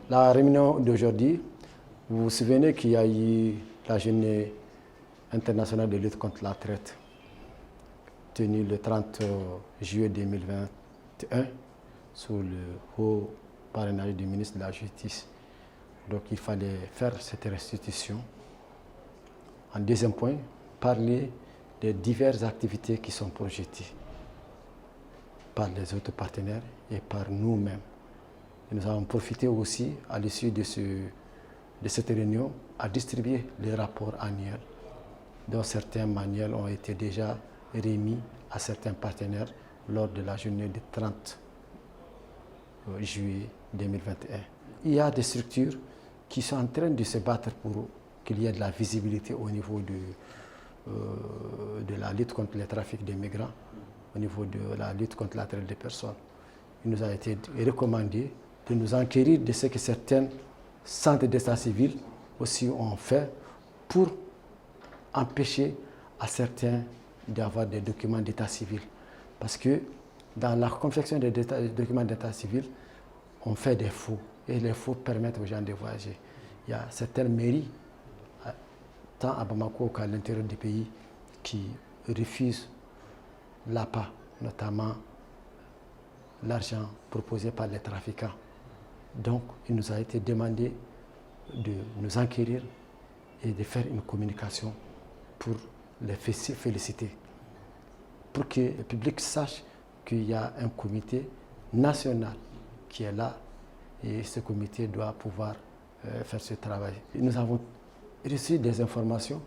La réunion d'aujourd'hui, vous vous souvenez qu'il y a eu la journée internationale de lutte contre la traite, tenue le 30 juillet 2021, sous le haut parrainage du ministre de la Justice. Donc il fallait faire cette restitution. En deuxième point, parler des diverses activités qui sont projetées par les autres partenaires et par nous-mêmes. Nous avons profité aussi, à l'issue de cette réunion, à distribuer les rapports annuels, dont certains manuels ont été déjà remis à certains partenaires lors de la journée du 30 juillet 2021. Il y a des structures qui sont en train de se battre pour qu'il y ait de la visibilité au niveau de la lutte contre le trafic des migrants, au niveau de la lutte contre la traite des personnes. Il nous a été recommandé de nous enquérir de ce que certains centres d'état civil aussi ont fait pour empêcher à certains d'avoir des documents d'état civil. Parce que dans la confection des documents d'état civil, on fait des faux. Et les faux permettent aux gens de voyager. Il y a certaines mairies, tant à Bamako qu'à l'intérieur du pays, qui refusent l'APA, notamment l'argent proposé par les trafiquants. Donc, il nous a été demandé de nous enquérir et de faire une communication pour les féliciter, pour que le public sache qu'il y a un comité national qui est là et ce comité doit pouvoir faire ce travail. Nous avons reçu des informations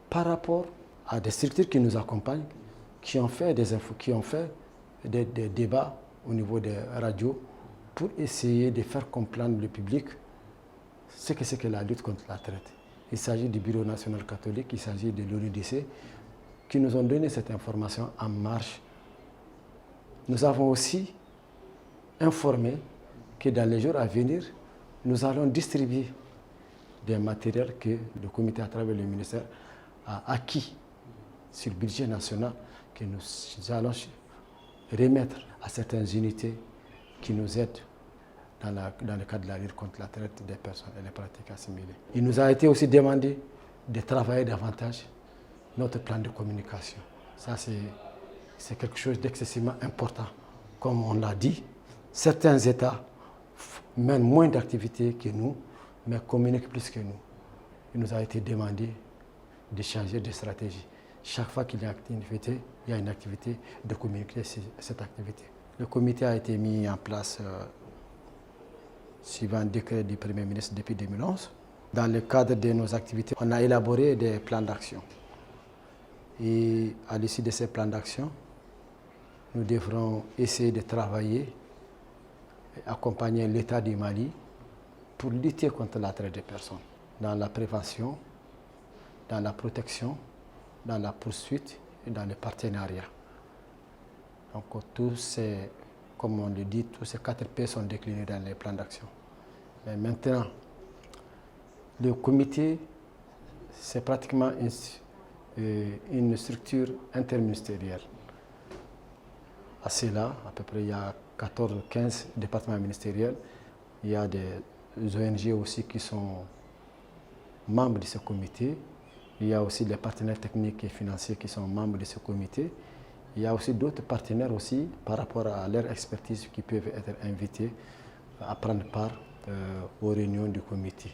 par rapport à des structures qui nous accompagnent, qui ont fait des débats au niveau des radios pour essayer de faire comprendre le public ce que c'est que la lutte contre la traite. Il s'agit du Bureau national catholique, il s'agit de l'ONUDC, qui nous ont donné cette information en marche. Nous avons aussi informé que dans les jours à venir, nous allons distribuer des matériels que le comité à travers le ministère a acquis sur le budget national, que nous allons remettre à certaines unités qui nous aident dans le cadre de la lutte contre la traite des personnes et les pratiques assimilées. Il nous a été aussi demandé de travailler davantage notre plan de communication. Ça, c'est quelque chose d'excessivement important. Comme on l'a dit, certains États mènent moins d'activités que nous, mais communiquent plus que nous. Il nous a été demandé de changer de stratégie. Chaque fois qu'il y a une activité, de communiquer cette activité. Le comité a été mis en place suivant un décret du Premier ministre depuis 2011. Dans le cadre de nos activités, on a élaboré des plans d'action. Et à l'issue de ces plans d'action, nous devrons essayer de travailler et accompagner l'État du Mali pour lutter contre la traite des personnes, dans la prévention, dans la protection, dans la poursuite et dans le partenariat. Donc tous ces, comme on le dit, tous ces 4 P sont déclinés dans les plans d'action. Mais maintenant, le comité, c'est pratiquement une structure interministérielle. À cela, à peu près, il y a 14 ou 15 départements ministériels. Il y a des ONG aussi qui sont membres de ce comité. Il y a aussi les partenaires techniques et financiers qui sont membres de ce comité. Il y a aussi d'autres partenaires aussi par rapport à leur expertise qui peuvent être invités à prendre part aux réunions du comité.